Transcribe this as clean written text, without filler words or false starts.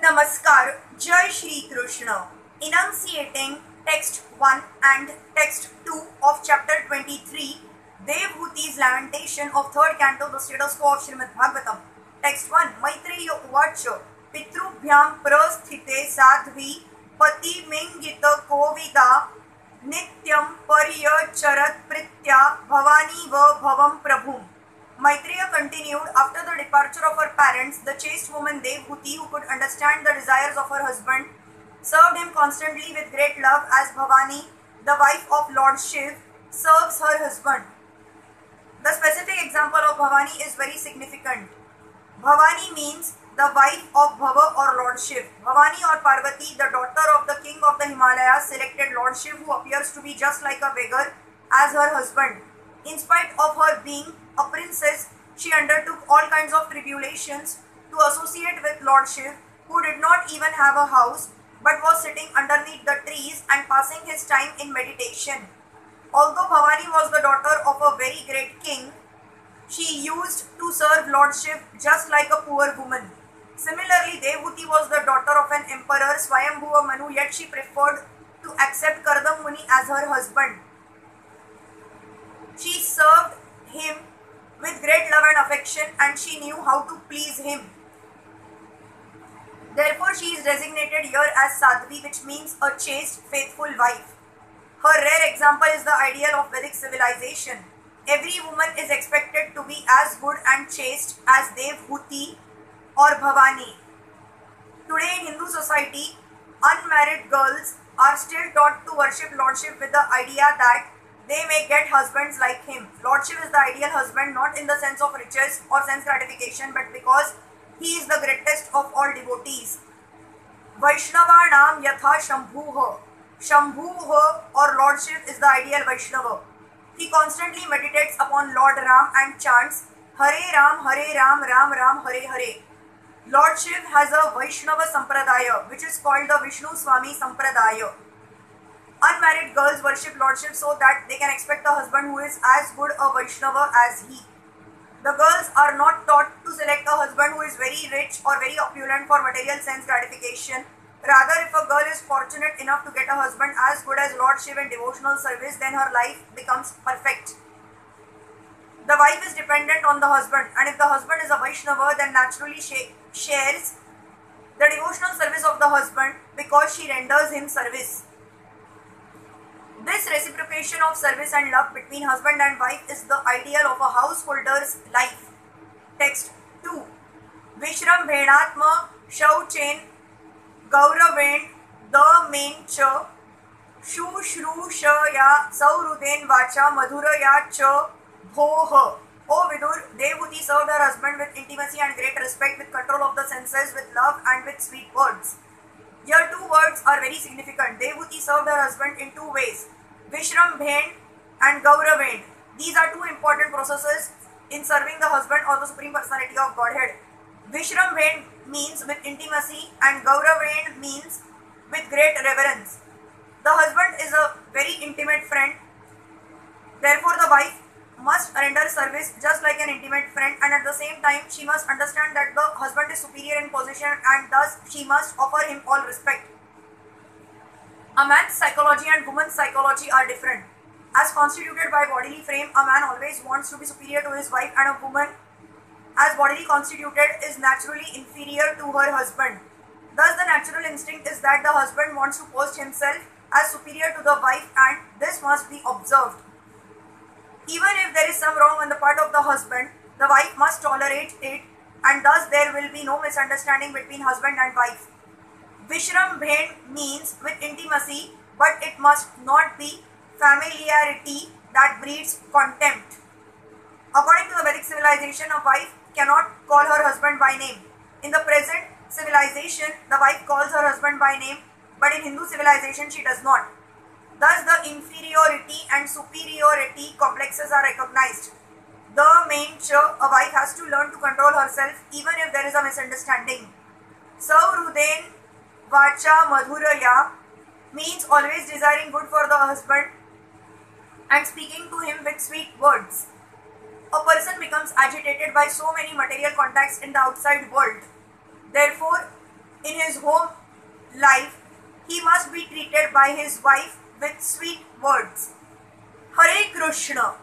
Namaskar, Jai Shri Krishna. Enunciating text 1 and text 2 of chapter 23.Devahuti's Lamentation of 3rd Canto, the status quo of Srimad Bhagavatam. Text 1. Maitreya uvacha Pitrubhyam prasthite sadhvi pati mingita kovida nityam paryacharat pritya bhavani va bhavam prabhum. Maitreya continued, after the departure of her parents, the chaste woman Devahuti, who could understand the desires of her husband, served him constantly with great love as Bhavani, the wife of Lord Shiv, serves her husband. The specific example of Bhavani is very significant. Bhavani means the wife of Bhava or Lord Shiv. Bhavani or Parvati, the daughter of the king of the Himalayas, selected Lord Shiv, who appears to be just like a beggar, as her husband. In spite of her being a princess, she undertook all kinds of tribulations to associate with Lord Shiv, who did not even have a house, but was sitting underneath the trees and passing his time in meditation. Although Bhavani was the daughter of a very great king, she used to serve Lord Shiv just like a poor woman. Similarly, Devahuti was the daughter of an emperor, Swayambhuva Manu, yet she preferred to accept Kardam Muni as her husband. She served him with great love and affection, and she knew how to please him. Therefore, she is designated here as Sadhvi, which means a chaste, faithful wife. Her rare example is the ideal of Vedic civilization. Every woman is expected to be as good and chaste as Devahuti or Bhavani. Today in Hindu society, unmarried girls are still taught to worship Lord Shiv with the idea that they may get husbands like him. Lord Shiv is the ideal husband, not in the sense of riches or sense gratification, but because he is the greatest of all devotees. Vaishnava Nam Yatha Shambhuha. Shambhuha or Lord Shiv is the ideal Vaishnava. He constantly meditates upon Lord Ram and chants Hare Ram, Ram Ram, Hare Hare. Lord Shiv has a Vaishnava Sampradaya, which is called the Vishnu Swami Sampradaya. Unmarried girls worship Lord Shiv so that they can expect a husband who is as good a Vaishnava as he. The girls are not taught to select a husband who is very rich or very opulent for material sense gratification. Rather, if a girl is fortunate enough to get a husband as good as Lord Shiv in devotional service, then her life becomes perfect. The wife is dependent on the husband, and if the husband is a Vaishnava, then naturally she shares the devotional service of the husband because she renders him service. This reciprocation of service and love between husband and wife is the ideal of a householder's life. Text 2. Vishram Bhenatma Shauchen Gauraven Damain Cha Shushrusha Sauruden Vacha Madhuraya Cha Bhoha. O Vidur, Devahuti served her husband with intimacy and great respect, with control of the senses, with love and with sweet words. Here two words are very significant. Devahuti served her husband in two ways, Vishram Bhen and Gauraven. These are two important processes in serving the husband or the Supreme Personality of Godhead. Vishram Bhen means with intimacy and Gauraven means with great reverence. The husband is a very intimate friend. Therefore, the wife must render service just like an intimate friend, and at the same time she must understand that the husband is superior in position and thus she must offer him all respect. A man's psychology and woman's psychology are different. As constituted by bodily frame, a man always wants to be superior to his wife, and a woman, as bodily constituted, is naturally inferior to her husband. Thus the natural instinct is that the husband wants to post himself as superior to the wife, and this must be observed. Even if there is some wrong on the part of the husband, the wife must tolerate it, and thus there will be no misunderstanding between husband and wife. Vishram Bhen means with intimacy, but it must not be familiarity that breeds contempt. According to the Vedic civilization, a wife cannot call her husband by name. In the present civilization, the wife calls her husband by name, but in Hindu civilization she does not. Thus, the inferiority and superiority complexes are recognized. The main a wife has to learn to control herself even if there is a misunderstanding. Sauruden Vacha Madhuraya means always desiring good for the husband and speaking to him with sweet words. A person becomes agitated by so many material contacts in the outside world. Therefore, in his his home life, he must be treated by his wife with sweet words. Hare Krishna.